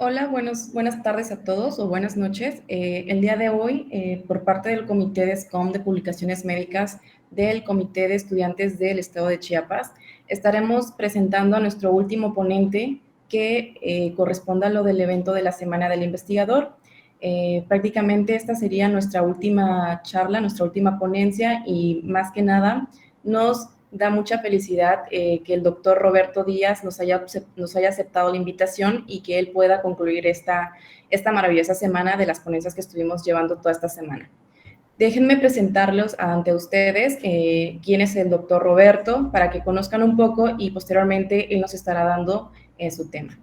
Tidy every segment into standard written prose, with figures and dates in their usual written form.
Hola, buenas tardes a todos o buenas noches. El día de hoy, por parte del Comité de SCOM de Publicaciones Médicas del Comité de Estudiantes del Estado de Chiapas, estaremos presentando a nuestro último ponente que corresponde a lo del evento de la Semana del Investigador. Prácticamente esta sería nuestra última charla, nuestra última ponencia y más que nada nos da mucha felicidad que el doctor Roberto Díaz nos haya aceptado la invitación y que él pueda concluir esta maravillosa semana de las ponencias que estuvimos llevando toda esta semana. Déjenme presentarlos ante ustedes quién es el doctor Roberto para que conozcan un poco y posteriormente él nos estará dando su tema.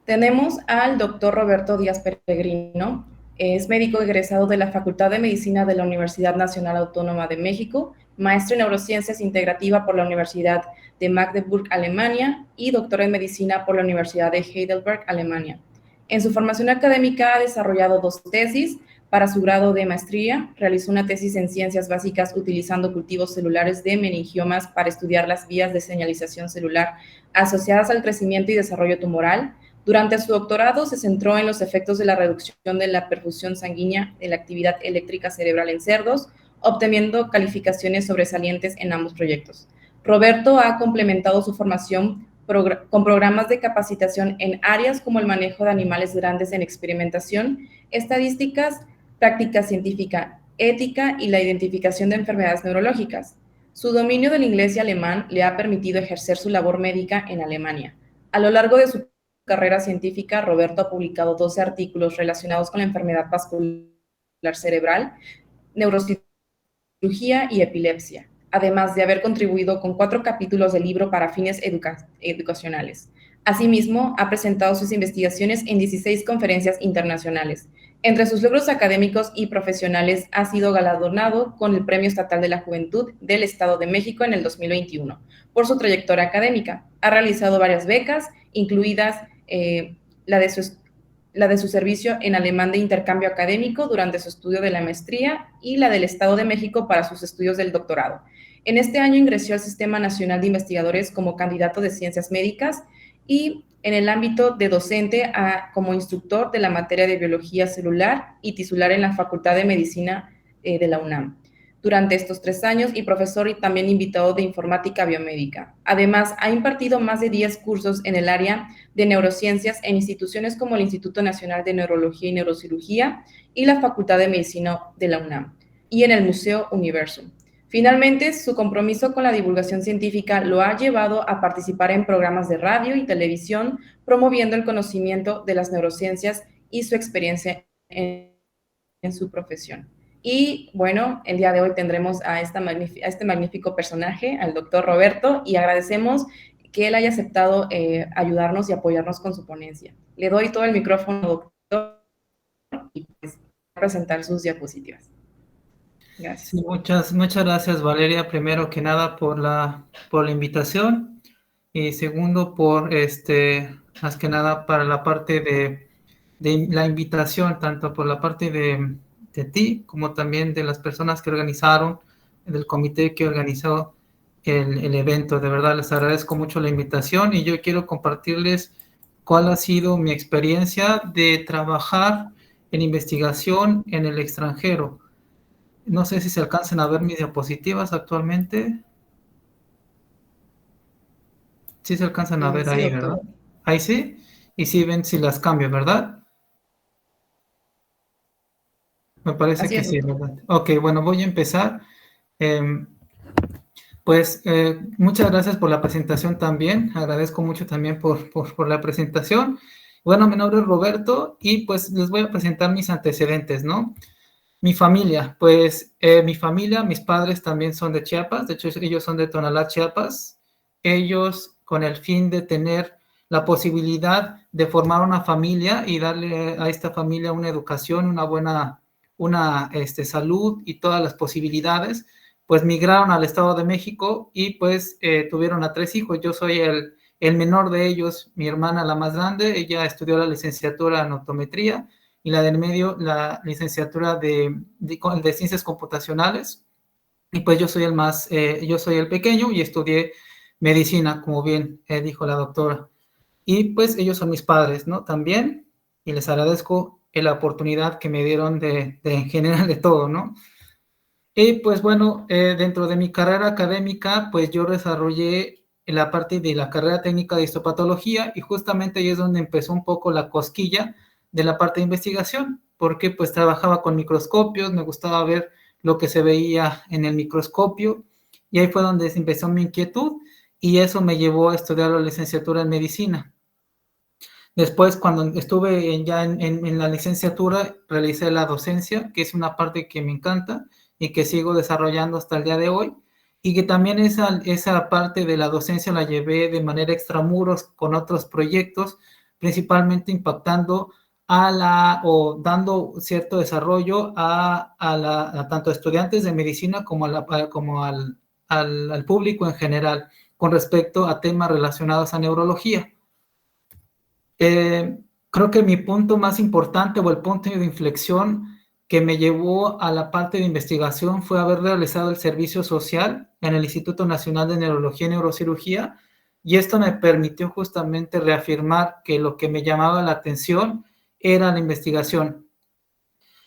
Tenemos al doctor Roberto Díaz Peregrino, es médico egresado de la Facultad de Medicina de la Universidad Nacional Autónoma de México, maestro en neurociencias integrativa por la Universidad de Magdeburg, Alemania, y doctor en medicina por la Universidad de Heidelberg, Alemania. En su formación académica ha desarrollado 2 tesis. Para su grado de maestría, realizó una tesis en ciencias básicas utilizando cultivos celulares de meningiomas para estudiar las vías de señalización celular asociadas al crecimiento y desarrollo tumoral. Durante su doctorado se centró en los efectos de la reducción de la perfusión sanguínea en la actividad eléctrica cerebral en cerdos, obteniendo calificaciones sobresalientes en ambos proyectos. Roberto ha complementado su formación con programas de capacitación en áreas como el manejo de animales grandes en experimentación, estadísticas, práctica científica, ética y la identificación de enfermedades neurológicas. Su dominio del inglés y alemán le ha permitido ejercer su labor médica en Alemania. A lo largo de su carrera científica, Roberto ha publicado 12 artículos relacionados con la enfermedad vascular cerebral, neurocirugía y epilepsia, además de haber contribuido con 4 capítulos del libro para fines educacionales. Asimismo, ha presentado sus investigaciones en 16 conferencias internacionales. Entre sus logros académicos y profesionales ha sido galardonado con el Premio Estatal de la Juventud del Estado de México en el 2021 por su trayectoria académica. Ha realizado varias becas, incluidas la de su servicio en alemán de intercambio académico durante su estudio de la maestría y la del Estado de México para sus estudios del doctorado. En este año ingresó al Sistema Nacional de Investigadores como candidato de Ciencias Médicas y en el ámbito de docente como instructor de la materia de Biología Celular y titular en la Facultad de Medicina de la UNAM durante estos 3 años y profesor y también invitado de informática biomédica. Además, ha impartido más de 10 cursos en el área de neurociencias en instituciones como el Instituto Nacional de Neurología y Neurocirugía y la Facultad de Medicina de la UNAM y en el Museo Universum. Finalmente, su compromiso con la divulgación científica lo ha llevado a participar en programas de radio y televisión, promoviendo el conocimiento de las neurociencias y su experiencia en su profesión. Y bueno, el día de hoy tendremos a este magnífico personaje, al doctor Roberto, y agradecemos que él haya aceptado ayudarnos y apoyarnos con su ponencia. Le doy todo el micrófono, doctor, y pues a presentar sus diapositivas. Sí, Gracias. muchas gracias, Valeria, primero que nada por la invitación y segundo más que nada para la parte de la invitación, tanto por la parte de ti como también de las personas que organizaron, del comité que organizó el evento. De verdad, les agradezco mucho la invitación y yo quiero compartirles cuál ha sido mi experiencia de trabajar en investigación en el extranjero. No sé si se alcanzan a ver mis diapositivas actualmente. Sí se alcanzan a ver Sí, ahí, ¿verdad? doctor. Ahí sí. Y sí ven si las cambio, ¿verdad? Me parece Así que es, sí, doctor. ¿verdad? Ok, bueno, voy a empezar. Muchas gracias por la presentación también. Agradezco mucho también por la presentación. Bueno, mi nombre es Roberto y pues les voy a presentar mis antecedentes, ¿no? Mi familia, mis padres también son de Chiapas, de hecho ellos son de Tonalá, Chiapas. Ellos con el fin de tener la posibilidad de formar una familia y darle a esta familia una educación, una buena salud y todas las posibilidades, pues migraron al Estado de México y pues tuvieron a 3 hijos. Yo soy el menor de ellos, mi hermana la más grande, ella estudió la licenciatura en optometría y la del medio, la licenciatura de ciencias computacionales. Y pues yo soy el pequeño y estudié medicina, como bien dijo la doctora. y pues ellos son mis padres, ¿no? También, y les agradezco la oportunidad que me dieron de en general de todo, ¿no? Y pues bueno, dentro de mi carrera académica, pues yo desarrollé la parte de la carrera técnica de histopatología y justamente ahí es donde empezó un poco la cosquilla de la parte de investigación, porque pues trabajaba con microscopios, me gustaba ver lo que se veía en el microscopio y ahí fue donde empezó mi inquietud y eso me llevó a estudiar la licenciatura en medicina. Después, cuando estuve ya en la licenciatura, realicé la docencia, que es una parte que me encanta y que sigo desarrollando hasta el día de hoy, y que también esa parte de la docencia la llevé de manera extramuros con otros proyectos, principalmente impactando o dando cierto desarrollo a tanto estudiantes de medicina como, al público en general, con respecto a temas relacionados a neurología. Creo que mi punto más importante o el punto de inflexión que me llevó a la parte de investigación fue haber realizado el servicio social en el Instituto Nacional de Neurología y Neurocirugía, y esto me permitió justamente reafirmar que lo que me llamaba la atención era la investigación.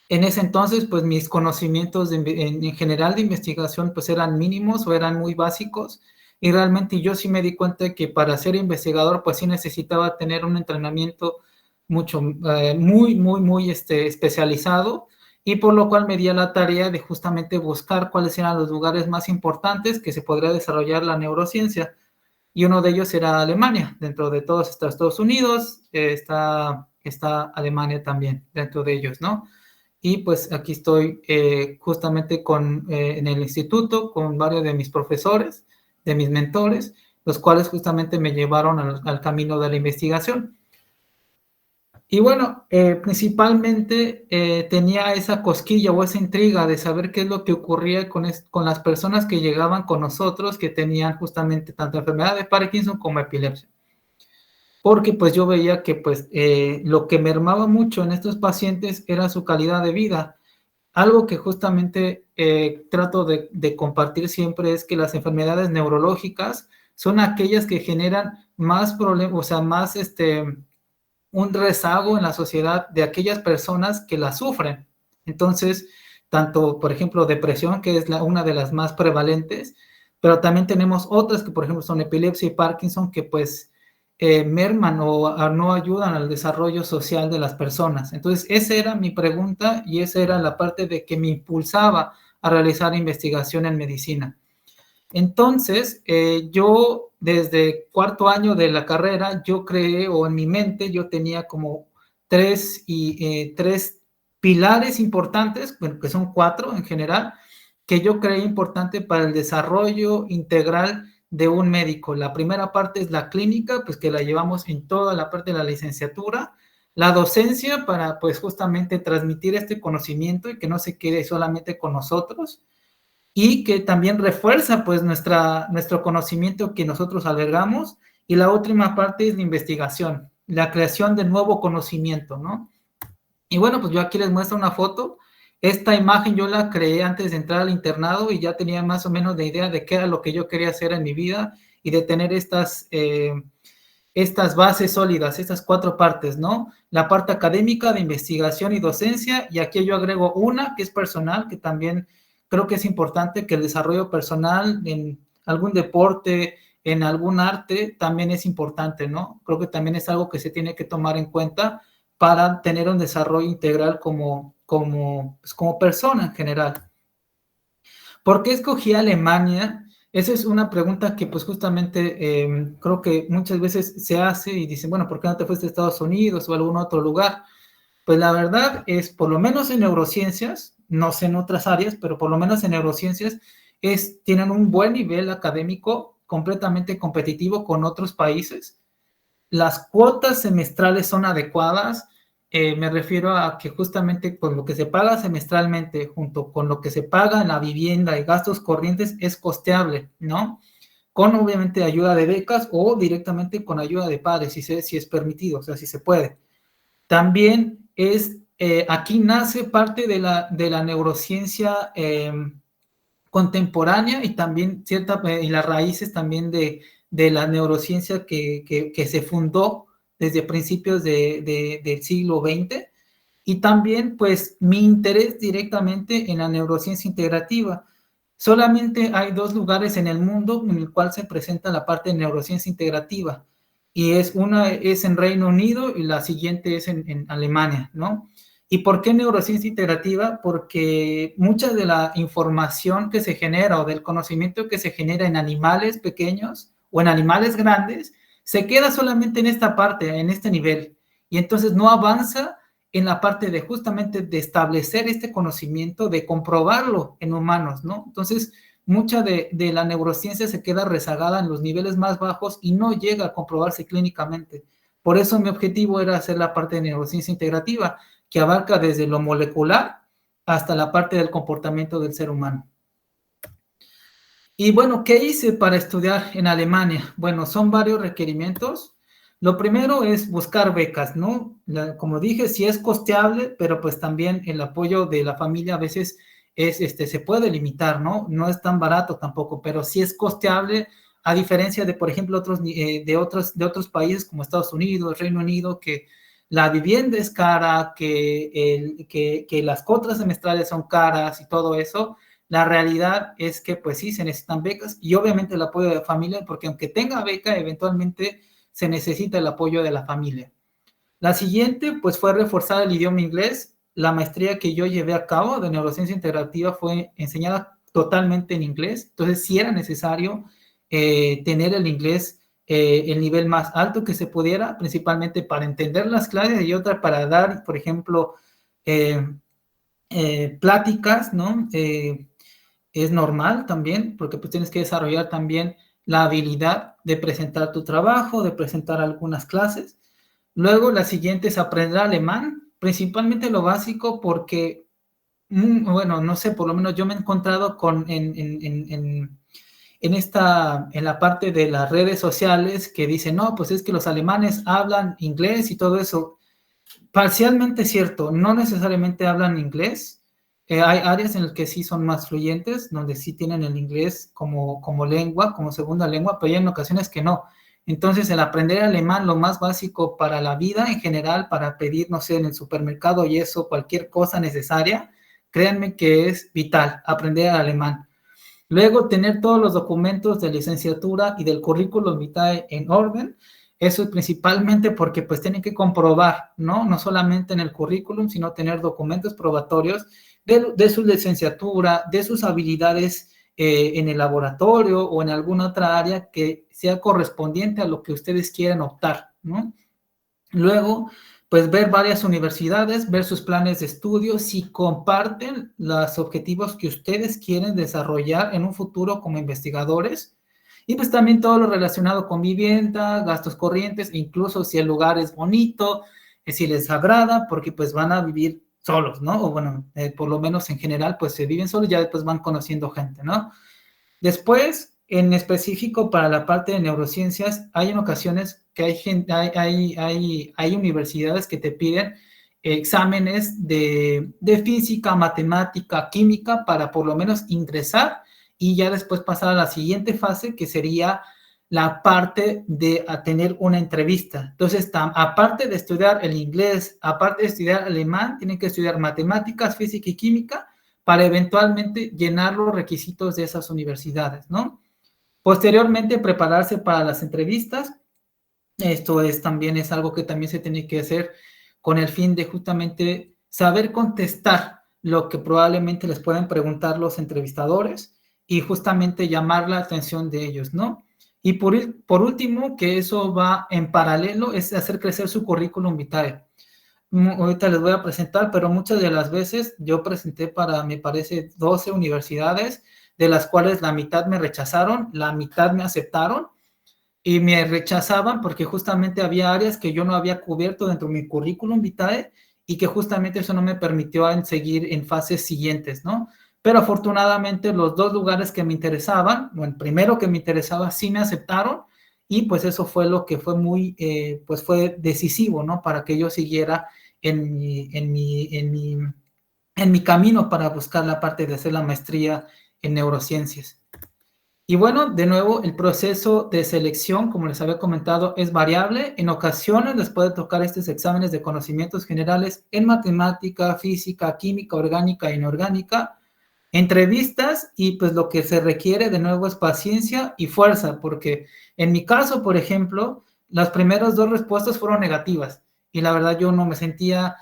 En ese entonces, pues mis conocimientos en general de investigación pues eran mínimos o eran muy básicos, y realmente yo sí me di cuenta de que para ser investigador pues sí necesitaba tener un entrenamiento muy especializado, y por lo cual me di a la tarea de justamente buscar cuáles eran los lugares más importantes que se podría desarrollar la neurociencia, y uno de ellos era Alemania. Dentro de todos está Estados Unidos, está Alemania también dentro de ellos, ¿no? Y pues aquí estoy justamente en el instituto con varios de mis profesores, de mis mentores, los cuales justamente me llevaron al camino de la investigación. Y bueno, principalmente tenía esa cosquilla o esa intriga de saber qué es lo que ocurría con las personas que llegaban con nosotros, que tenían justamente tanto enfermedad de Parkinson como epilepsia. Porque pues yo veía que pues lo que mermaba mucho en estos pacientes era su calidad de vida. Algo que justamente trato de compartir siempre es que las enfermedades neurológicas son aquellas que generan más problemas, o sea, más un rezago en la sociedad de aquellas personas que la sufren. Entonces, tanto, por ejemplo, depresión, que es una de las más prevalentes, pero también tenemos otras que, por ejemplo, son epilepsia y Parkinson, que pues merman o no ayudan al desarrollo social de las personas. Entonces, esa era mi pregunta y esa era la parte de que me impulsaba a realizar investigación en medicina. Entonces, yo desde cuarto año de la carrera, yo creé, o en mi mente, yo tenía como tres pilares importantes, bueno, que son 4 en general, que yo creí importante para el desarrollo integral de un médico. La primera parte es la clínica, pues que la llevamos en toda la parte de la licenciatura. La docencia para, pues justamente transmitir este conocimiento y que no se quede solamente con nosotros, y que también refuerza pues nuestro conocimiento que nosotros albergamos. Y la última parte es la investigación, la creación de nuevo conocimiento, ¿no? Y bueno, pues yo aquí les muestro una foto. Esta imagen yo la creé antes de entrar al internado y ya tenía más o menos de idea de qué era lo que yo quería hacer en mi vida y de tener estas bases sólidas, estas 4 partes, ¿no? La parte académica de investigación y docencia, y aquí yo agrego una que es personal, que también creo que es importante, que el desarrollo personal en algún deporte, en algún arte, también es importante, ¿no? Creo que también es algo que se tiene que tomar en cuenta para tener un desarrollo integral como persona en general. ¿Por qué escogí Alemania? Esa es una pregunta que pues justamente creo que muchas veces se hace y dicen, bueno, ¿por qué no te fuiste a Estados Unidos o a algún otro lugar? Pues la verdad es, por lo menos en neurociencias, no sé en otras áreas, pero por lo menos en neurociencias tienen un buen nivel académico, completamente competitivo con otros países. Las cuotas semestrales son adecuadas. Me refiero a que justamente con lo que se paga semestralmente junto con lo que se paga en la vivienda y gastos corrientes es costeable, ¿no? Con obviamente ayuda de becas o directamente con ayuda de padres, si es permitido, o sea, si se puede. También aquí nace parte de la neurociencia contemporánea y también y las raíces también de la neurociencia que se fundó desde principios del siglo XX, y también pues mi interés directamente en la neurociencia integrativa. Solamente hay 2 lugares en el mundo en el cual se presenta la parte de neurociencia integrativa, y una es en Reino Unido y la siguiente es en Alemania, ¿no? ¿Y por qué neurociencia integrativa? Porque mucha de la información que se genera o del conocimiento que se genera en animales pequeños o en animales grandes se queda solamente en esta parte, en este nivel, y entonces no avanza en la parte de justamente de establecer este conocimiento, de comprobarlo en humanos, ¿no? Entonces, mucha de la neurociencia se queda rezagada en los niveles más bajos y no llega a comprobarse clínicamente. Por eso mi objetivo era hacer la parte de neurociencia integrativa, que abarca desde lo molecular hasta la parte del comportamiento del ser humano. Y bueno, ¿qué hice para estudiar en Alemania? Bueno, son varios requerimientos. Lo primero es buscar becas, ¿no? Como dije, sí es costeable, pero pues también el apoyo de la familia a veces se puede limitar, ¿no? No es tan barato tampoco, pero sí es costeable, a diferencia de, por ejemplo, de otros países como Estados Unidos, Reino Unido, que la vivienda es cara, que las cuotas semestrales son caras y todo eso. La realidad es que pues sí se necesitan becas y obviamente el apoyo de la familia, porque aunque tenga beca, eventualmente se necesita el apoyo de la familia. La siguiente pues fue reforzar el idioma inglés. La maestría que yo llevé a cabo de neurociencia integrativa fue enseñada totalmente en inglés, entonces sí era necesario tener el inglés el nivel más alto que se pudiera, principalmente para entender las clases y otra para dar, por ejemplo, pláticas, ¿no? Es normal también, porque pues tienes que desarrollar también la habilidad de presentar tu trabajo, de presentar algunas clases. Luego la siguiente es aprender alemán, principalmente lo básico porque, bueno, no sé, por lo menos yo me he encontrado en la parte de las redes sociales que dicen, no, pues es que los alemanes hablan inglés y todo eso. Parcialmente cierto, no necesariamente hablan inglés. Hay áreas en las que sí son más fluyentes, donde sí tienen el inglés como lengua, como segunda lengua, pero hay en ocasiones que no. Entonces, el aprender alemán, lo más básico para la vida en general, para pedir, no sé, en el supermercado y eso, cualquier cosa necesaria, créanme que es vital aprender alemán. Luego, tener todos los documentos de licenciatura y del currículum vitae en orden. Eso es principalmente porque pues tienen que comprobar, ¿no? No solamente en el currículum, sino tener documentos probatorios de su licenciatura, de sus habilidades en el laboratorio o en alguna otra área que sea correspondiente a lo que ustedes quieran optar, ¿no? Luego, pues ver varias universidades, ver sus planes de estudio, si comparten los objetivos que ustedes quieren desarrollar en un futuro como investigadores, y pues también todo lo relacionado con vivienda, gastos corrientes, incluso si el lugar es bonito, si les agrada, porque pues van a vivir solos, ¿no? O bueno, por lo menos en general, pues se viven solos, ya después van conociendo gente, ¿no? Después, en específico para la parte de neurociencias, hay en ocasiones que hay universidades que te piden exámenes de física, matemática, química para por lo menos ingresar y ya después pasar a la siguiente fase, que sería la parte de tener una entrevista. Entonces, aparte de estudiar el inglés, aparte de estudiar alemán, tienen que estudiar matemáticas, física y química para eventualmente llenar los requisitos de esas universidades, ¿no? Posteriormente, prepararse para las entrevistas. Esto también es algo que también se tiene que hacer con el fin de justamente saber contestar lo que probablemente les pueden preguntar los entrevistadores y justamente llamar la atención de ellos, ¿no? Y por último, que eso va en paralelo, es hacer crecer su currículum vitae. Ahorita les voy a presentar, pero muchas de las veces yo presenté para, me parece, 12 universidades, de las cuales la mitad me rechazaron, la mitad me aceptaron, y me rechazaban porque justamente había áreas que yo no había cubierto dentro de mi currículum vitae y que justamente eso no me permitió seguir en fases siguientes, ¿no? Pero afortunadamente los 2 lugares que me interesaban, o el primero que me interesaba, sí me aceptaron y pues eso fue lo que fue pues fue decisivo, ¿no? Para que yo siguiera en mi camino para buscar la parte de hacer la maestría en neurociencias. Y bueno, de nuevo, el proceso de selección, como les había comentado, es variable. En ocasiones les puede tocar estos exámenes de conocimientos generales en matemática, física, química, orgánica e inorgánica, entrevistas, y pues lo que se requiere de nuevo es paciencia y fuerza, porque en mi caso, por ejemplo, las primeras 2 respuestas fueron negativas y la verdad yo no me sentía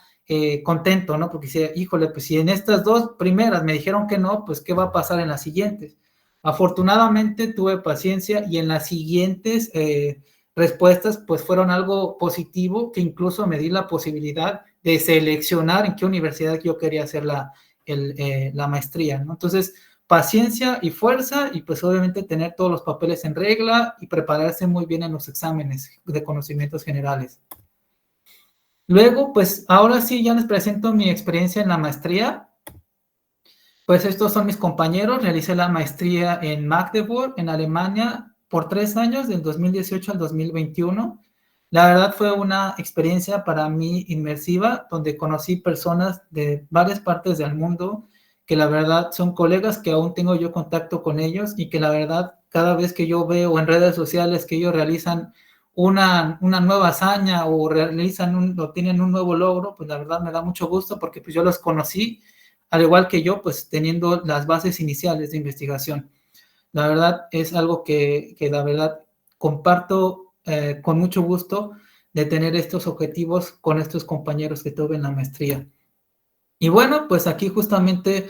contento, ¿no? Porque decía, híjole, pues si en estas 2 primeras me dijeron que no, pues ¿qué va a pasar en las siguientes? Afortunadamente tuve paciencia y en las siguientes respuestas pues fueron algo positivo, que incluso me di la posibilidad de seleccionar en qué universidad yo quería hacer la maestría, ¿no? Entonces, paciencia y fuerza, y pues obviamente tener todos los papeles en regla y prepararse muy bien en los exámenes de conocimientos generales. Luego, pues ahora sí ya les presento mi experiencia en la maestría. Pues estos son mis compañeros. Realicé la maestría en Magdeburg, en Alemania, por 3 años, del 2018 al 2021. La verdad fue una experiencia para mí inmersiva, donde conocí personas de varias partes del mundo, que la verdad son colegas que aún tengo yo contacto con ellos, y que la verdad cada vez que yo veo en redes sociales que ellos realizan una nueva hazaña o o tienen un nuevo logro, pues la verdad me da mucho gusto, porque pues yo los conocí al igual que yo, pues teniendo las bases iniciales de investigación. La verdad es algo que la verdad comparto con mucho gusto, de tener estos objetivos con estos compañeros que tuve en la maestría. Y bueno, pues aquí justamente,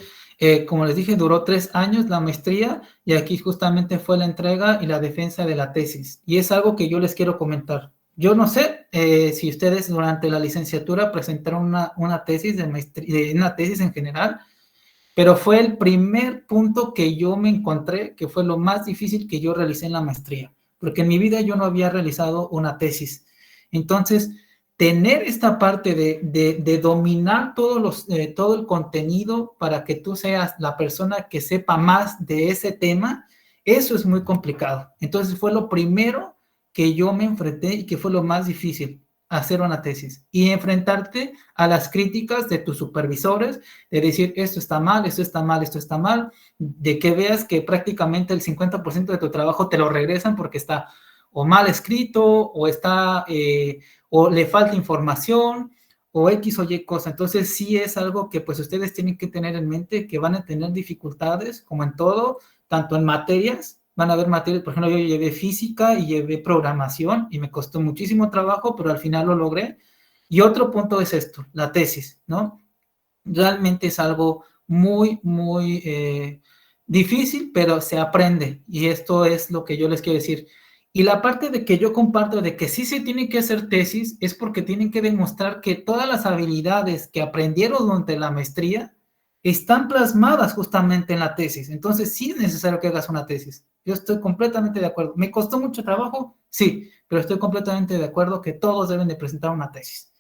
como les dije, duró 3 años la maestría, y aquí justamente fue la entrega y la defensa de la tesis. Y es algo que yo les quiero comentar. Yo no sé si ustedes durante la licenciatura presentaron una tesis de maestría, una tesis en general, pero fue el primer punto que yo me encontré, que fue lo más difícil que yo realicé en la maestría, porque en mi vida yo no había realizado una tesis. Entonces, tener esta parte de dominar todo el contenido para que tú seas la persona que sepa más de ese tema, eso es muy complicado. Entonces, fue lo primero que yo me enfrenté y que fue lo más difícil, hacer una tesis y enfrentarte a las críticas de tus supervisores, de decir esto está mal, esto está mal, esto está mal, de que veas que prácticamente el 50% de tu trabajo te lo regresan porque está o mal escrito, o está, o le falta información, o X o Y cosa. Entonces sí es algo que pues ustedes tienen que tener en mente, que van a tener dificultades, como en todo, tanto en materias. Van a haber materias, por ejemplo, yo llevé física y llevé programación y me costó muchísimo trabajo, pero al final lo logré. Y otro punto es esto, la tesis, ¿no? Realmente es algo muy, muy difícil, pero se aprende, y esto es lo que yo les quiero decir. Y la parte de que yo comparto de que sí se tiene que hacer tesis es porque tienen que demostrar que todas las habilidades que aprendieron durante la maestría están plasmadas justamente en la tesis. Entonces sí es necesario que hagas una tesis. Yo estoy completamente de acuerdo. ¿Me costó mucho trabajo? Sí, pero estoy completamente de acuerdo que todos deben de presentar una tesis.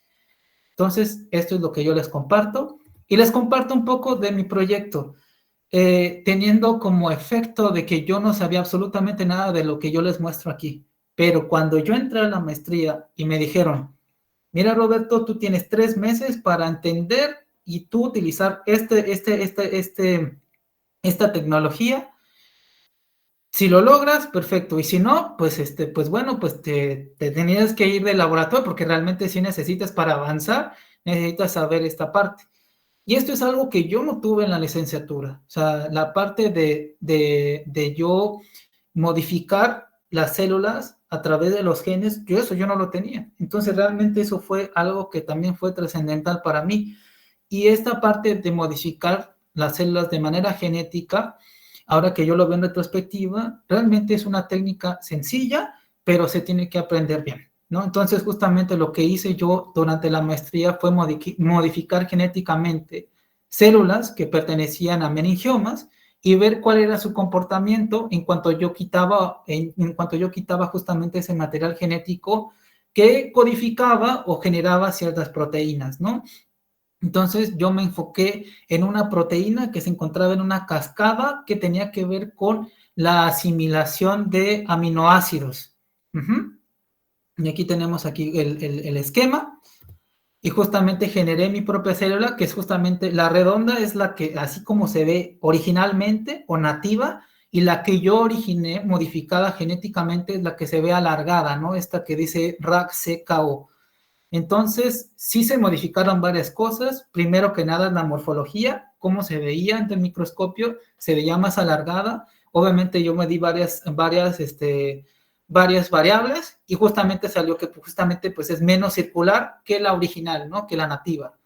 Entonces, esto es lo que yo les comparto, y les comparto un poco de mi proyecto, teniendo como efecto de que yo no sabía absolutamente nada de lo que yo les muestro aquí. Pero cuando yo entré a la maestría y me dijeron, mira Roberto, tú tienes 3 meses para entender y tú utilizar esta tecnología. Si lo logras, perfecto. Y si no, pues pues bueno, pues te tenías que ir del laboratorio, porque realmente sí necesitas, para avanzar, necesitas saber esta parte. Y esto es algo que yo no tuve en la licenciatura. O sea, la parte de yo modificar las células a través de los genes, yo no lo tenía. Entonces, realmente eso fue algo que también fue trascendental para mí. Y esta parte de modificar las células de manera genética, ahora que yo lo veo en retrospectiva, realmente es una técnica sencilla, pero se tiene que aprender bien, ¿no? Entonces, justamente lo que hice yo durante la maestría fue modificar genéticamente células que pertenecían a meningiomas, y ver cuál era su comportamiento en cuanto yo quitaba justamente ese material genético que codificaba o generaba ciertas proteínas, ¿no? Entonces yo me enfoqué en una proteína que se encontraba en una cascada que tenía que ver con la asimilación de aminoácidos. Y aquí tenemos el esquema, y justamente generé mi propia célula, que es justamente la redonda, es la que así como se ve originalmente o nativa, y la que yo originé modificada genéticamente es la que se ve alargada, ¿no? Esta que dice RAC-CKO. Entonces, sí se modificaron varias cosas. Primero que nada, la morfología, cómo se veía ante el microscopio, se veía más alargada. Obviamente yo me di varias variables y justamente salió que justamente pues es menos circular que la original, ¿no? Que la nativa.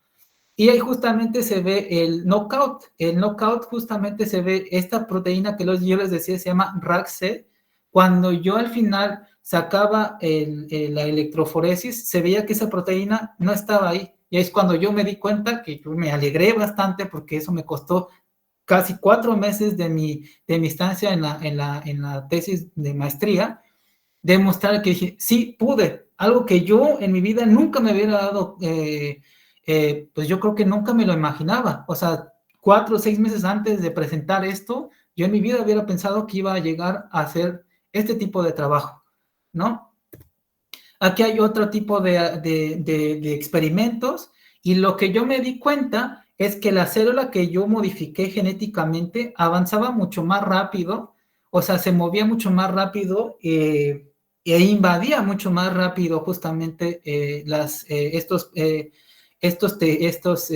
Y ahí justamente se ve el knockout. El knockout justamente se ve esta proteína que yo les decía, se llama RAC-C. Cuando yo al final sacaba la electroforesis, se veía que esa proteína no estaba ahí. Y ahí es cuando yo me di cuenta que yo me alegré bastante porque eso me costó casi 4 meses de mi estancia en la tesis de maestría, demostrar que dije, sí, pude. Algo que yo en mi vida nunca me hubiera dado, pues yo creo que nunca me lo imaginaba. O sea, 4 o 6 meses antes de presentar esto, yo en mi vida hubiera pensado que iba a llegar a hacer este tipo de trabajo, ¿no? Aquí hay otro tipo de experimentos y lo que yo me di cuenta es que la célula que yo modifiqué genéticamente avanzaba mucho más rápido, o sea, se movía mucho más rápido e invadía mucho más rápido justamente estos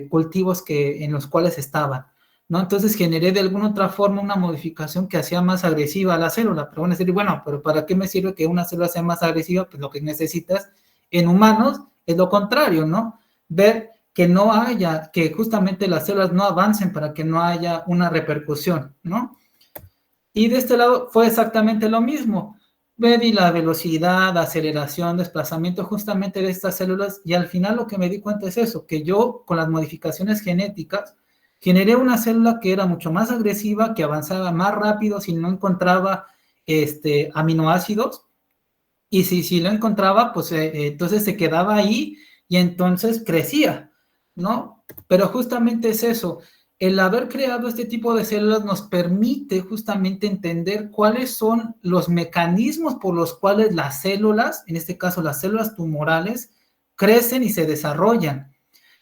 cultivos en los cuales estaban, ¿no? Entonces generé de alguna otra forma una modificación que hacía más agresiva a la célula. Pero van a decir, bueno, pero ¿para qué me sirve que una célula sea más agresiva? Pues lo que necesitas en humanos es lo contrario, ¿no? Ver que no haya, que justamente las células no avancen para que no haya una repercusión, ¿no? Y de este lado fue exactamente lo mismo. Medí la velocidad, aceleración, desplazamiento justamente de estas células y al final lo que me di cuenta es eso, que yo con las modificaciones genéticas generé una célula que era mucho más agresiva, que avanzaba más rápido si no encontraba aminoácidos y si lo encontraba, pues entonces se quedaba ahí y entonces crecía, ¿no? Pero justamente es eso. El haber creado este tipo de células nos permite justamente entender cuáles son los mecanismos por los cuales las células, en este caso las células tumorales, crecen y se desarrollan.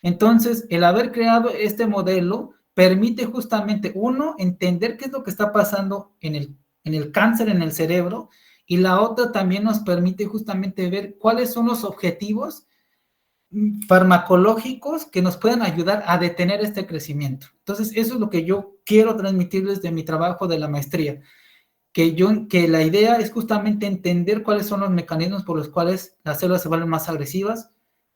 Entonces, el haber creado este modelo permite justamente, uno, entender qué es lo que está pasando en el cáncer en el cerebro, y la otra también nos permite justamente ver cuáles son los objetivos farmacológicos que nos puedan ayudar a detener este crecimiento. Entonces, eso es lo que yo quiero transmitirles de mi trabajo de la maestría, que la idea es justamente entender cuáles son los mecanismos por los cuales las células se vuelven más agresivas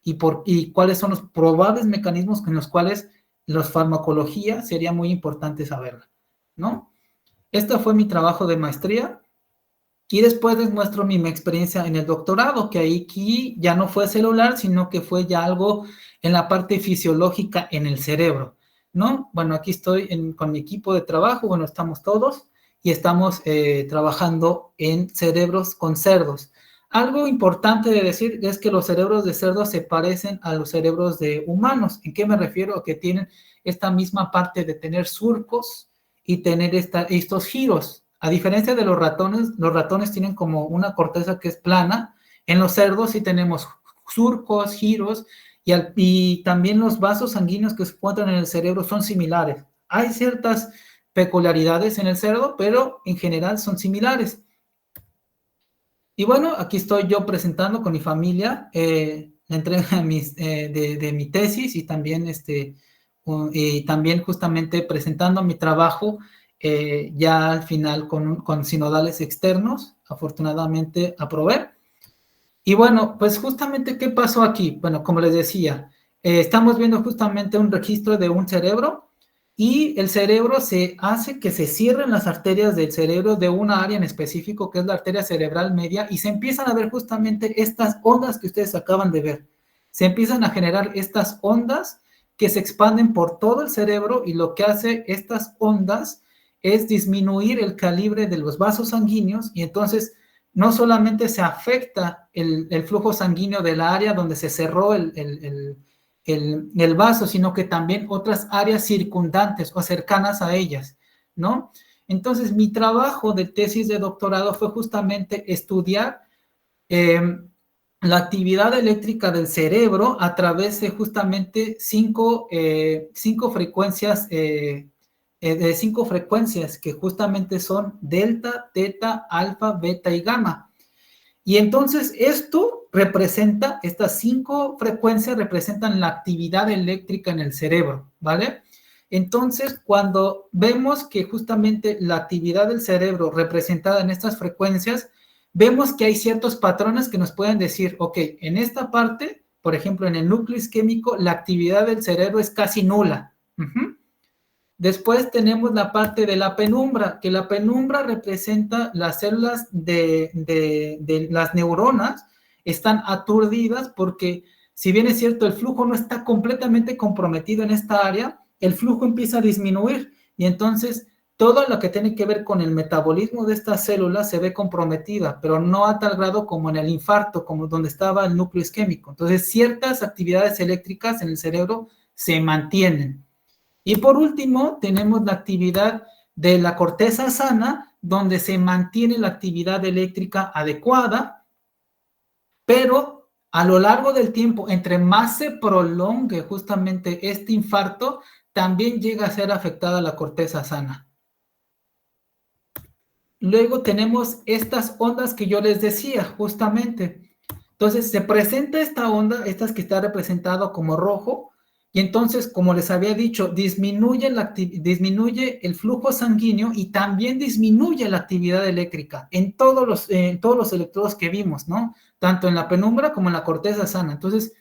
y cuáles son los probables mecanismos en los cuales la farmacología sería muy importante saberla, ¿no? Este fue mi trabajo de maestría. Y después les muestro mi experiencia en el doctorado, que aquí ya no fue celular, sino que fue ya algo en la parte fisiológica en el cerebro, ¿no? Bueno, aquí estoy con mi equipo de trabajo, bueno, estamos todos y estamos trabajando en cerebros con cerdos. Algo importante de decir es que los cerebros de cerdos se parecen a los cerebros de humanos. ¿En qué me refiero? Que tienen esta misma parte de tener surcos y tener estos giros. A diferencia de los ratones tienen como una corteza que es plana. En los cerdos sí tenemos surcos, giros, y también los vasos sanguíneos que se encuentran en el cerebro son similares. Hay ciertas peculiaridades en el cerdo, pero en general son similares. Y bueno, aquí estoy yo presentando con mi familia la entrega de mi tesis y también justamente presentando mi trabajo ya al final con sinodales externos. Afortunadamente aprobé. Y bueno, pues justamente, ¿qué pasó aquí? Bueno, como les decía, estamos viendo justamente un registro de un cerebro y el cerebro se hace que se cierren las arterias del cerebro de una área en específico, que es la arteria cerebral media, y se empiezan a ver justamente estas ondas que ustedes acaban de ver. Se empiezan a generar estas ondas que se expanden por todo el cerebro y lo que hace estas ondas es disminuir el calibre de los vasos sanguíneos y entonces no solamente se afecta el flujo sanguíneo del área donde se cerró el vaso, sino que también otras áreas circundantes o cercanas a ellas, ¿no? Entonces, mi trabajo de tesis de doctorado fue justamente estudiar la actividad eléctrica del cerebro a través de justamente cinco frecuencias de 5 frecuencias que justamente son delta, teta, alfa, beta y gamma. Y entonces esto representa, estas 5 frecuencias representan la actividad eléctrica en el cerebro, ¿vale? Entonces, cuando vemos que justamente la actividad del cerebro representada en estas frecuencias, vemos que hay ciertos patrones que nos pueden decir, ok, en esta parte, por ejemplo, en el núcleo isquémico, la actividad del cerebro es casi nula. Después tenemos la parte de la penumbra, que la penumbra representa las células de las neuronas, están aturdidas porque, si bien es cierto, el flujo no está completamente comprometido en esta área, el flujo empieza a disminuir y entonces todo lo que tiene que ver con el metabolismo de estas células se ve comprometida, pero no a tal grado como en el infarto, como donde estaba el núcleo isquémico. Entonces, ciertas actividades eléctricas en el cerebro se mantienen. Y por último, tenemos la actividad de la corteza sana, donde se mantiene la actividad eléctrica adecuada, pero a lo largo del tiempo, entre más se prolongue justamente este infarto, también llega a ser afectada la corteza sana. Luego tenemos estas ondas que yo les decía, justamente. Entonces, se presenta esta onda, estas que está representado como rojo, y entonces, como les había dicho, disminuye el flujo sanguíneo y también disminuye la actividad eléctrica en todos los electrodos que vimos, ¿no? Tanto en la penumbra como en la corteza sana. Entonces,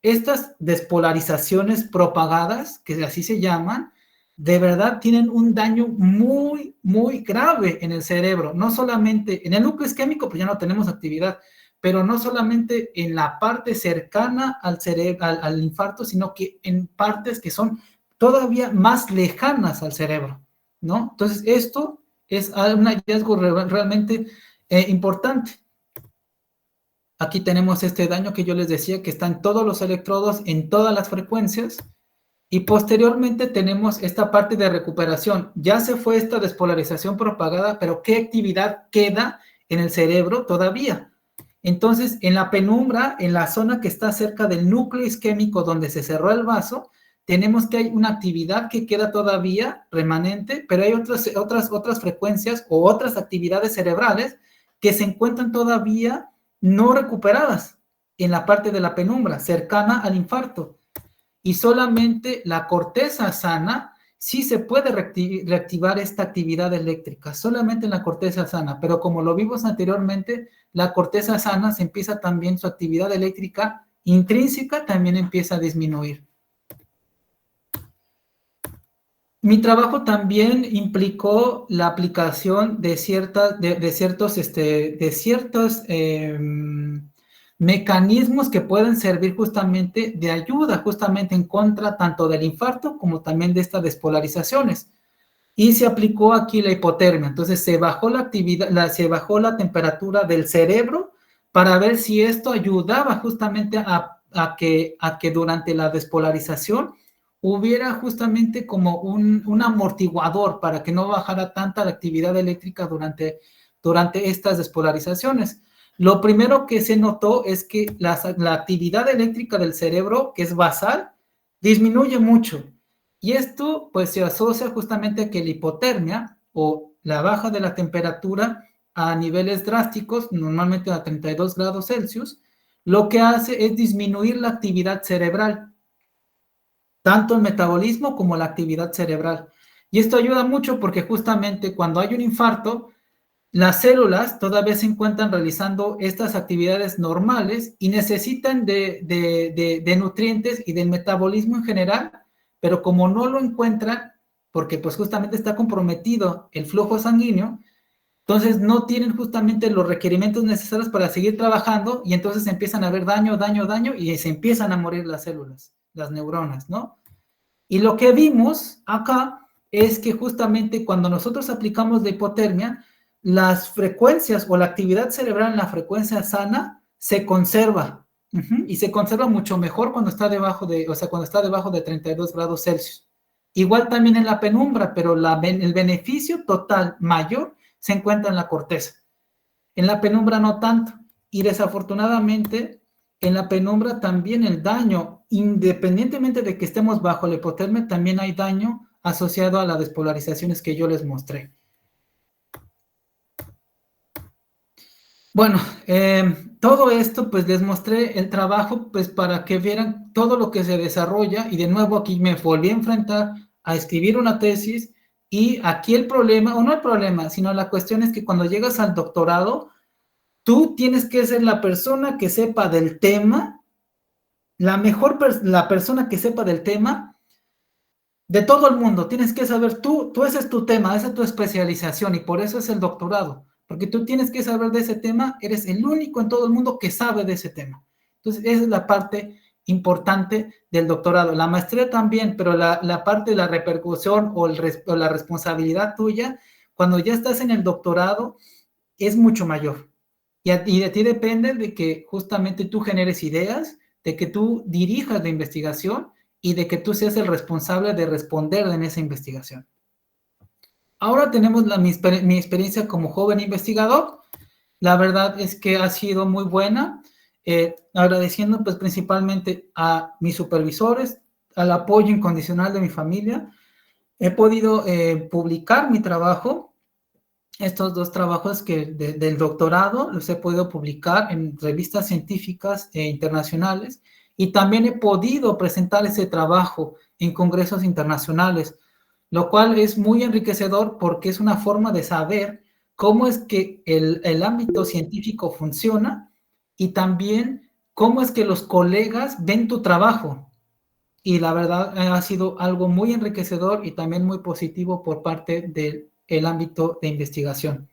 estas despolarizaciones propagadas, que así se llaman, de verdad tienen un daño muy, muy grave en el cerebro. No solamente en el núcleo isquémico, pues ya no tenemos actividad, pero no solamente en la parte cercana al cerebro, al infarto, sino que en partes que son todavía más lejanas al cerebro, ¿no? Entonces, esto es un hallazgo realmente importante. Aquí tenemos este daño que yo les decía, que está en todos los electrodos, en todas las frecuencias, y posteriormente tenemos esta parte de recuperación. Ya se fue esta despolarización propagada, pero ¿qué actividad queda en el cerebro todavía? Entonces, en la penumbra, en la zona que está cerca del núcleo isquémico donde se cerró el vaso, tenemos que hay una actividad que queda todavía remanente, pero hay otras frecuencias o otras actividades cerebrales que se encuentran todavía no recuperadas en la parte de la penumbra, cercana al infarto. Y solamente la corteza sana sí se puede reactivar esta actividad eléctrica, solamente en la corteza sana, pero como lo vimos anteriormente, la corteza sana se empieza también, su actividad eléctrica intrínseca también empieza a disminuir. Mi trabajo también implicó la aplicación de ciertos mecanismos que pueden servir justamente de ayuda, justamente en contra tanto del infarto como también de estas despolarizaciones. Y se aplicó aquí la hipotermia. Entonces se bajó la temperatura del cerebro para ver si esto ayudaba justamente a que durante la despolarización hubiera justamente como un amortiguador para que no bajara tanta la actividad eléctrica durante estas despolarizaciones. Lo primero que se notó es que la actividad eléctrica del cerebro, que es basal, disminuye mucho. Y esto pues se asocia justamente a que la hipotermia o la baja de la temperatura a niveles drásticos, normalmente a 32 grados Celsius, lo que hace es disminuir la actividad cerebral, tanto el metabolismo como la actividad cerebral. Y esto ayuda mucho porque justamente cuando hay un infarto, las células todavía se encuentran realizando estas actividades normales y necesitan de nutrientes y del metabolismo en general, pero como no lo encuentran, porque pues justamente está comprometido el flujo sanguíneo, entonces no tienen justamente los requerimientos necesarios para seguir trabajando y entonces empiezan a haber daño y se empiezan a morir las células, las neuronas, ¿no? Y lo que vimos acá es que justamente cuando nosotros aplicamos la hipotermia, las frecuencias o la actividad cerebral en la frecuencia sana se conserva, y se conserva mucho mejor cuando está debajo de 32 grados Celsius. Igual también en la penumbra, pero el beneficio total mayor se encuentra en la corteza. En la penumbra no tanto. Y desafortunadamente, en la penumbra también el daño, independientemente de que estemos bajo la hipotermia, también hay daño asociado a las despolarizaciones que yo les mostré. Bueno, todo esto, pues les mostré el trabajo, pues para que vieran todo lo que se desarrolla, y de nuevo aquí me volví a enfrentar a escribir una tesis, y aquí el problema, o no el problema, sino la cuestión es que cuando llegas al doctorado, tú tienes que ser la persona que sepa del tema, la persona que sepa del tema de todo el mundo. Tienes que saber, tú ese es tu tema, esa es tu especialización, y por eso es el doctorado. Porque tú tienes que saber de ese tema, eres el único en todo el mundo que sabe de ese tema. Entonces, esa es la parte importante del doctorado. La maestría también, pero la parte de la repercusión o la responsabilidad tuya, cuando ya estás en el doctorado, es mucho mayor. Y de ti depende de que justamente tú generes ideas, de que tú dirijas la investigación y de que tú seas el responsable de responder en esa investigación. Ahora tenemos mi experiencia como joven investigador. La verdad es que ha sido muy buena, agradeciendo pues principalmente a mis supervisores, al apoyo incondicional de mi familia. He podido publicar mi trabajo, estos dos trabajos del doctorado, los he podido publicar en revistas científicas internacionales, y también he podido presentar ese trabajo en congresos internacionales, lo cual es muy enriquecedor porque es una forma de saber cómo es que el ámbito científico funciona, y también cómo es que los colegas ven tu trabajo. Y la verdad ha sido algo muy enriquecedor y también muy positivo por parte del ámbito de investigación.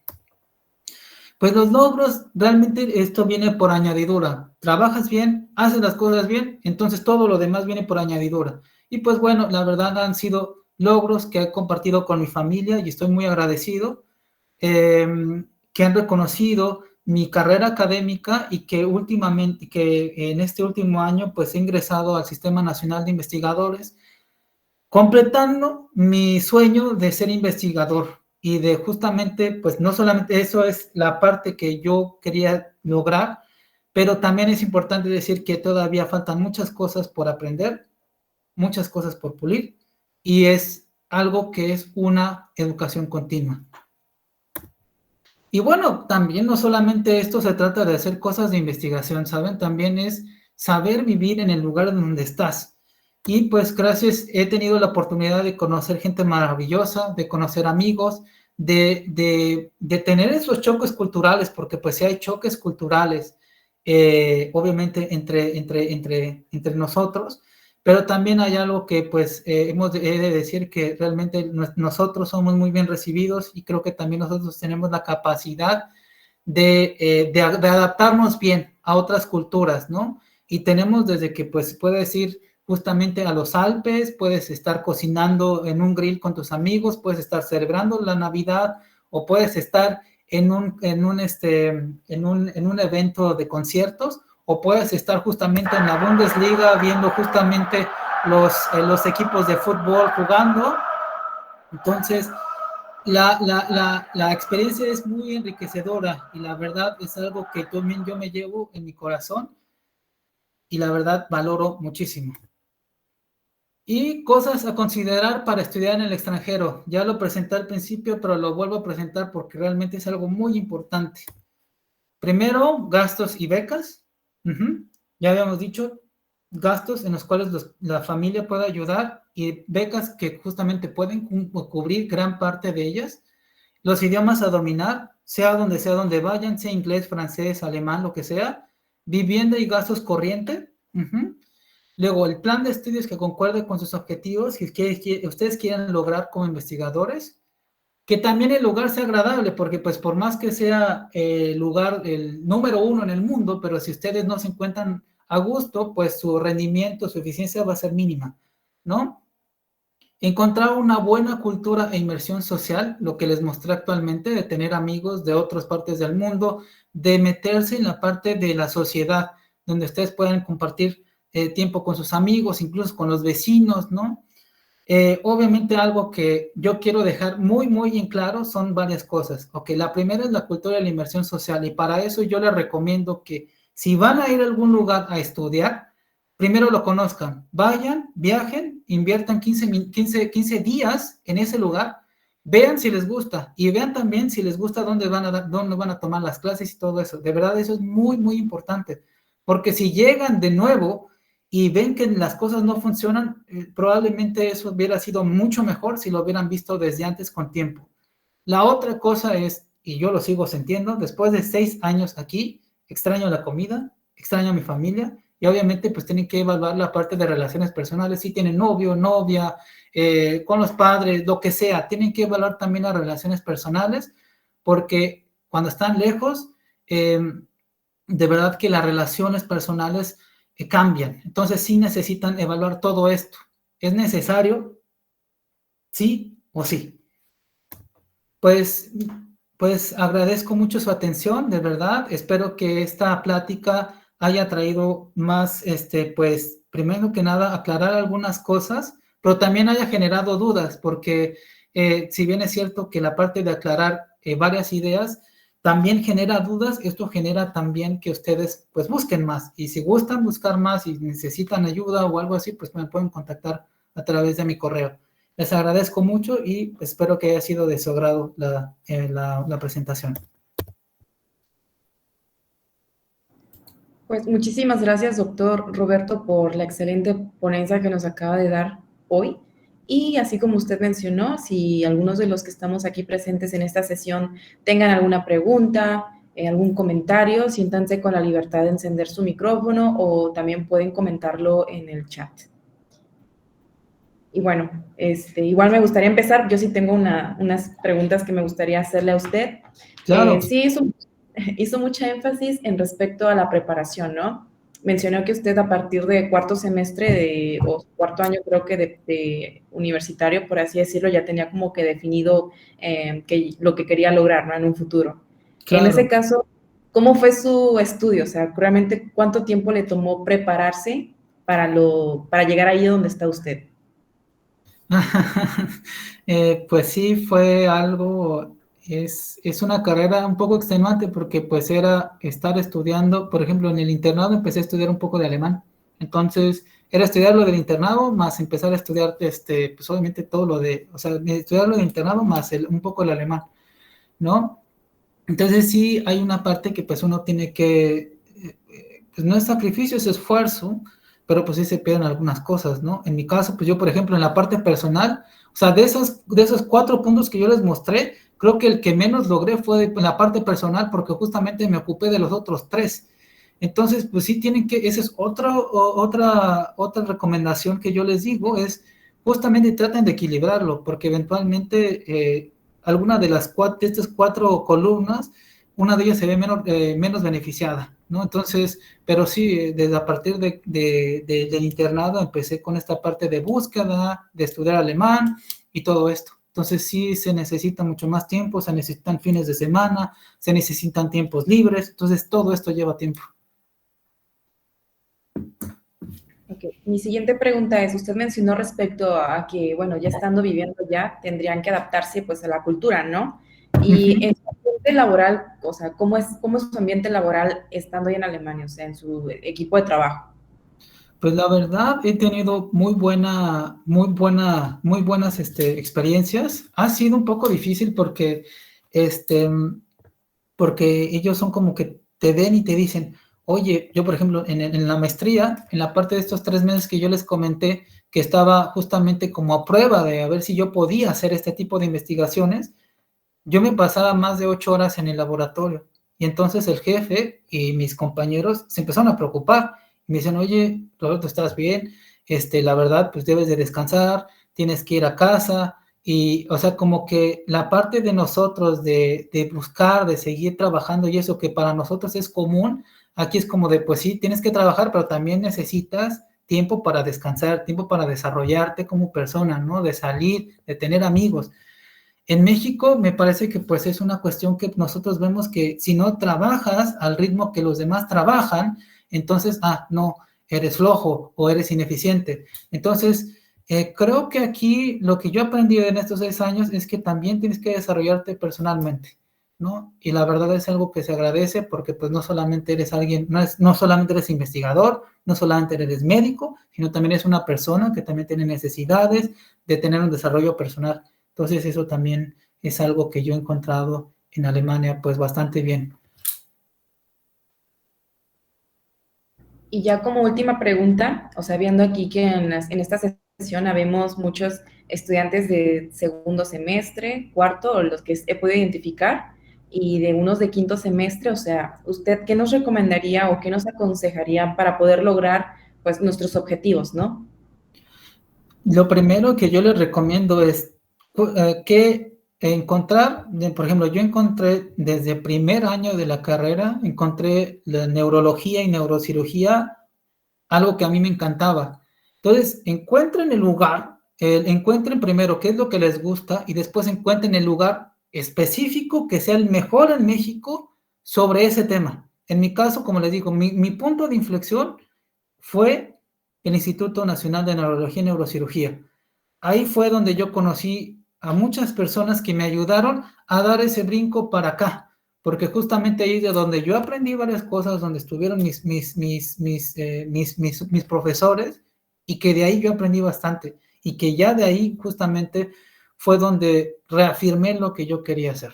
Pues los logros, realmente esto viene por añadidura. Trabajas bien, haces las cosas bien, entonces todo lo demás viene por añadidura. Y pues bueno, la verdad han sido logros que he compartido con mi familia y estoy muy agradecido, que han reconocido mi carrera académica, y que últimamente, que en este último año, pues he ingresado al Sistema Nacional de Investigadores, completando mi sueño de ser investigador, y de justamente, pues no solamente eso es la parte que yo quería lograr, pero también es importante decir que todavía faltan muchas cosas por aprender, muchas cosas por pulir, y es algo que es una educación continua. Y bueno, también no solamente esto se trata de hacer cosas de investigación, ¿saben? También es saber vivir en el lugar donde estás. Y pues gracias, he tenido la oportunidad de conocer gente maravillosa, de conocer amigos, de tener esos choques culturales, porque pues sí hay choques culturales, obviamente entre nosotros, pero también hay algo que pues he de decir, que realmente nosotros somos muy bien recibidos, y creo que también nosotros tenemos la capacidad de adaptarnos bien a otras culturas, ¿no? Y tenemos desde que pues puedes ir justamente a los Alpes, puedes estar cocinando en un grill con tus amigos, puedes estar celebrando la Navidad, o puedes estar en un evento de conciertos, o puedes estar justamente en la Bundesliga viendo justamente los equipos de fútbol jugando. Entonces, la experiencia es muy enriquecedora, y la verdad es algo que también yo me llevo en mi corazón, y la verdad valoro muchísimo. Y cosas a considerar para estudiar en el extranjero. Ya lo presenté al principio, pero lo vuelvo a presentar porque realmente es algo muy importante. Primero, gastos y becas. Ya habíamos dicho, gastos en los cuales la familia puede ayudar, y becas que justamente pueden cubrir gran parte de ellas. Los idiomas a dominar, sea donde vayan, sea inglés, francés, alemán, lo que sea. Vivienda y gastos corriente. Luego, el plan de estudios que concuerde con sus objetivos que ustedes quieren lograr como investigadores. Que también el lugar sea agradable, porque pues por más que sea el lugar el número 1 en el mundo, pero si ustedes no se encuentran a gusto, pues su rendimiento, su eficiencia va a ser mínima, ¿no? Encontrar una buena cultura e inmersión social, lo que les mostré actualmente, de tener amigos de otras partes del mundo, de meterse en la parte de la sociedad, donde ustedes puedan compartir tiempo con sus amigos, incluso con los vecinos, ¿no? Obviamente algo que yo quiero dejar muy, muy en claro son varias cosas. Ok, la primera es la cultura de la inmersión social, y para eso yo les recomiendo que si van a ir a algún lugar a estudiar, primero lo conozcan, vayan, viajen, inviertan 15 días en ese lugar, vean si les gusta y vean también si les gusta dónde van a tomar las clases y todo eso. De verdad, eso es muy, muy importante, porque si llegan de nuevo y ven que las cosas no funcionan, probablemente eso hubiera sido mucho mejor si lo hubieran visto desde antes con tiempo. La otra cosa es, y yo lo sigo sintiendo, después de 6 años aquí, extraño la comida, extraño a mi familia, y obviamente pues tienen que evaluar la parte de relaciones personales, si tienen novio, novia, con los padres, lo que sea, tienen que evaluar también las relaciones personales, porque cuando están lejos, de verdad que las relaciones personales cambian, entonces sí necesitan evaluar todo esto. ¿Es necesario? ¿Sí o sí? Pues, pues agradezco mucho su atención, de verdad. Espero que esta plática haya traído más, pues, primero que nada, aclarar algunas cosas, pero también haya generado dudas, porque si bien es cierto que la parte de aclarar varias ideas también genera dudas, esto genera también que ustedes, pues, busquen más. Y si gustan buscar más y necesitan ayuda o algo así, pues me pueden contactar a través de mi correo. Les agradezco mucho y espero que haya sido de su agrado la presentación. Pues muchísimas gracias, doctor Roberto, por la excelente ponencia que nos acaba de dar hoy. Y así como usted mencionó, si algunos de los que estamos aquí presentes en esta sesión tengan alguna pregunta, algún comentario, siéntanse con la libertad de encender su micrófono o también pueden comentarlo en el chat. Y bueno, igual me gustaría empezar. Yo sí tengo unas preguntas que me gustaría hacerle a usted. Claro. Sí, hizo mucha énfasis en respecto a la preparación, ¿no? Mencionó que usted a partir de cuarto semestre o cuarto año, creo que de universitario, por así decirlo, ya tenía como que definido lo que quería lograr, ¿no? En un futuro. En Claro. ese caso, ¿cómo fue su estudio? O sea, realmente, ¿cuánto tiempo le tomó prepararse para llegar ahí donde está usted? Pues sí, fue algo, es una carrera un poco extenuante porque pues era estar estudiando, por ejemplo, en el internado empecé a estudiar un poco de alemán, entonces era estudiar lo del internado más empezar a estudiar, pues obviamente todo lo de, o sea, estudiar lo del internado más un poco el alemán, ¿no? Entonces sí hay una parte que pues uno tiene que, pues no es sacrificio, es esfuerzo, pero pues sí se pierden algunas cosas, ¿no? En mi caso, pues yo, por ejemplo, en la parte personal, o sea, de esos 4 puntos que yo les mostré, creo que el que menos logré fue en la parte personal, porque justamente me ocupé de los otros 3. Entonces, pues sí tienen que, esa es otra recomendación que yo les digo, es justamente traten de equilibrarlo, porque eventualmente alguna de de estas 4 columnas, una de ellas se ve menos beneficiada, ¿no? Entonces, pero sí, desde a partir del internado empecé con esta parte de búsqueda, de estudiar alemán y todo esto. Entonces sí se necesita mucho más tiempo, se necesitan fines de semana, se necesitan tiempos libres, entonces todo esto lleva tiempo. Okay. Mi siguiente pregunta es, usted mencionó respecto a que, bueno, ya estando viviendo ya, tendrían que adaptarse pues a la cultura, ¿no? Y en su ambiente laboral, o sea, ¿cómo es su ambiente laboral estando ya en Alemania, o sea, en su equipo de trabajo? Pues la verdad he tenido muy buenas experiencias. Ha sido un poco difícil este, porque ellos son como que te ven y te dicen, oye, yo por ejemplo en la maestría, en la parte de estos 3 meses que yo les comenté, que estaba justamente como a prueba de a ver si yo podía hacer este tipo de investigaciones, yo me pasaba más de 8 horas en el laboratorio. Y entonces el jefe y mis compañeros se empezaron a preocupar. Me dicen, oye, Roberto, ¿estás bien? La verdad, pues debes de descansar, tienes que ir a casa. Y, o sea, como que la parte de nosotros de buscar, de seguir trabajando y eso que para nosotros es común, aquí es como de, pues sí, tienes que trabajar, pero también necesitas tiempo para descansar, tiempo para desarrollarte como persona, ¿no? De salir, de tener amigos. En México me parece que pues es una cuestión que nosotros vemos que si no trabajas al ritmo que los demás trabajan, entonces, no, eres flojo o eres ineficiente. Entonces, creo que aquí lo que yo he aprendido en estos 6 años es que también tienes que desarrollarte personalmente. ¿no? Y la verdad es algo que se agradece porque pues no solamente eres alguien, no solamente eres investigador, no solamente eres médico, sino también eres una persona que también tiene necesidades de tener un desarrollo personal. Entonces eso también es algo que yo he encontrado en Alemania pues bastante bien. Y ya como última pregunta, o sea, viendo aquí que en esta sesión habemos muchos estudiantes de segundo semestre, cuarto, o los que he podido identificar, y de unos de quinto semestre, o sea, ¿usted qué nos recomendaría o qué nos aconsejaría para poder lograr, pues, nuestros objetivos, ¿no? Lo primero que yo les recomiendo es que encontrar, por ejemplo, yo encontré desde primer año de la carrera, encontré la neurología y neurocirugía, algo que a mí me encantaba. Entonces, encuentren el lugar, encuentren primero qué es lo que les gusta y después encuentren el lugar específico que sea el mejor en México sobre ese tema. En mi caso, como les digo, mi punto de inflexión fue el Instituto Nacional de Neurología y Neurocirugía. Ahí fue donde yo conocí a muchas personas que me ayudaron a dar ese brinco para acá, porque justamente ahí es de donde yo aprendí varias cosas, donde estuvieron mis profesores, y que de ahí yo aprendí bastante, y que ya de ahí justamente fue donde reafirmé lo que yo quería hacer,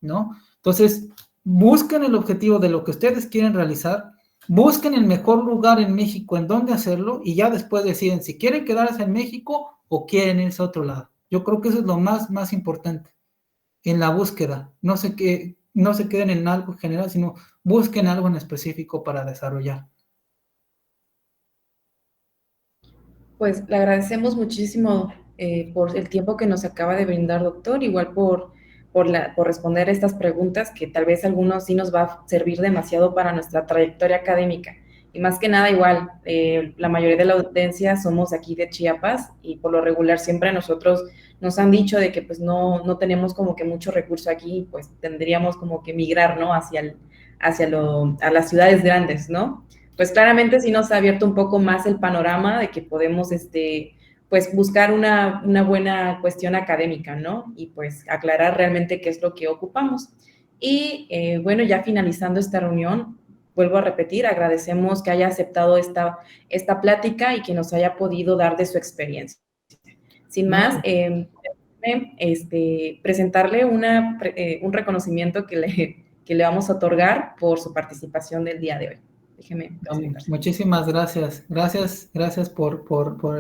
¿no? Entonces, busquen el objetivo de lo que ustedes quieren realizar, busquen el mejor lugar en México en donde hacerlo y ya después deciden si quieren quedarse en México o quieren irse a otro lado. Yo creo que eso es lo más importante en la búsqueda. No se queden en algo general, sino busquen algo en específico para desarrollar. Pues le agradecemos muchísimo por el tiempo que nos acaba de brindar, doctor, igual por responder estas preguntas que tal vez algunos sí nos va a servir demasiado para nuestra trayectoria académica. Y más que nada, igual, la mayoría de la audiencia somos aquí de Chiapas y por lo regular siempre nosotros nos han dicho de que pues no tenemos como que mucho recurso aquí, pues tendríamos como que migrar, ¿no? A las ciudades grandes, ¿no? Pues claramente sí nos ha abierto un poco más el panorama de que podemos, pues buscar una buena cuestión académica, ¿no? Y pues aclarar realmente qué es lo que ocupamos. Y bueno, ya finalizando esta reunión, vuelvo a repetir, agradecemos que haya aceptado esta plática y que nos haya podido dar de su experiencia. Sin más, No, presentarle un reconocimiento que le vamos a otorgar por su participación del día de hoy. Déjeme presentarse. muchísimas gracias. Gracias por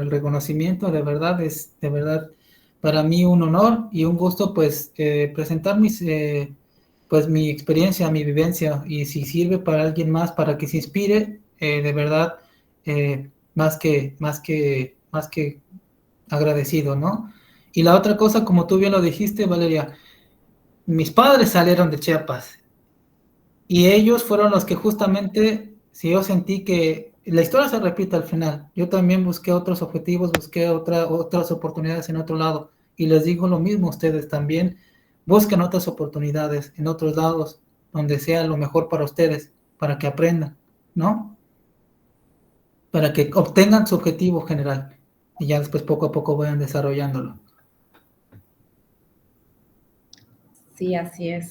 el reconocimiento. De verdad para mí un honor y un gusto pues presentar pues mi experiencia, mi vivencia, y si sirve para alguien más, para que se inspire, de verdad, más que agradecido, ¿no? Y la otra cosa, como tú bien lo dijiste, Valeria, mis padres salieron de Chiapas y ellos fueron los que justamente, si yo sentí que la historia se repite al final, yo también busqué otros objetivos, busqué otras oportunidades en otro lado, y les digo lo mismo a ustedes también, busquen otras oportunidades en otros lados, donde sea lo mejor para ustedes, para que aprendan, ¿no? Para que obtengan su objetivo general, y ya después poco a poco vayan desarrollándolo. Sí, así es.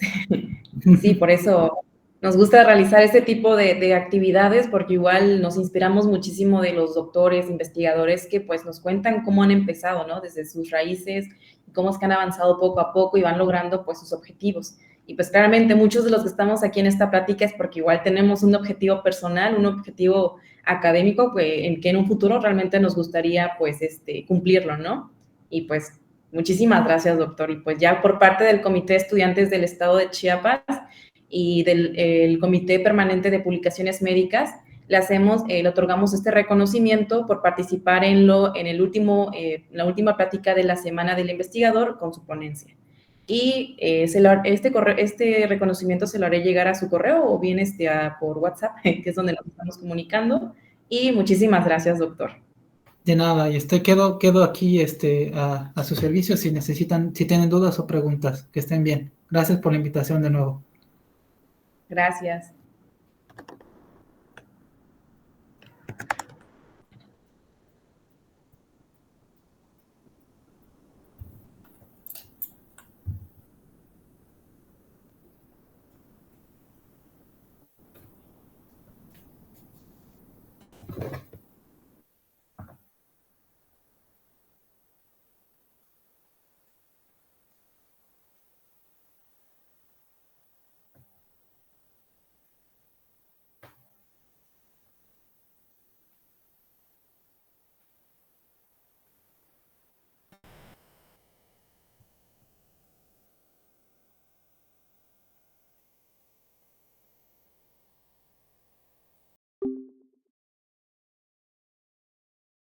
Sí, por eso nos gusta realizar este tipo de actividades porque igual nos inspiramos muchísimo de los doctores, investigadores que pues nos cuentan cómo han empezado, ¿no? Desde sus raíces, cómo es que han avanzado poco a poco y van logrando pues sus objetivos. Y pues claramente muchos de los que estamos aquí en esta plática es porque igual tenemos un objetivo personal, un objetivo académico pues, en que en un futuro realmente nos gustaría pues cumplirlo, ¿no? Y pues muchísimas gracias, doctor. Y pues ya por parte del Comité de Estudiantes del Estado de Chiapas y del Comité Permanente de Publicaciones Médicas, le otorgamos este reconocimiento por participar en la última plática de la Semana del Investigador con su ponencia. Y este reconocimiento se lo haré llegar a su correo o bien por WhatsApp, que es donde nos estamos comunicando. Y muchísimas gracias, doctor. De nada, y quedo aquí a su servicio si necesitan, si tienen dudas o preguntas. Que estén bien. Gracias por la invitación de nuevo. Gracias.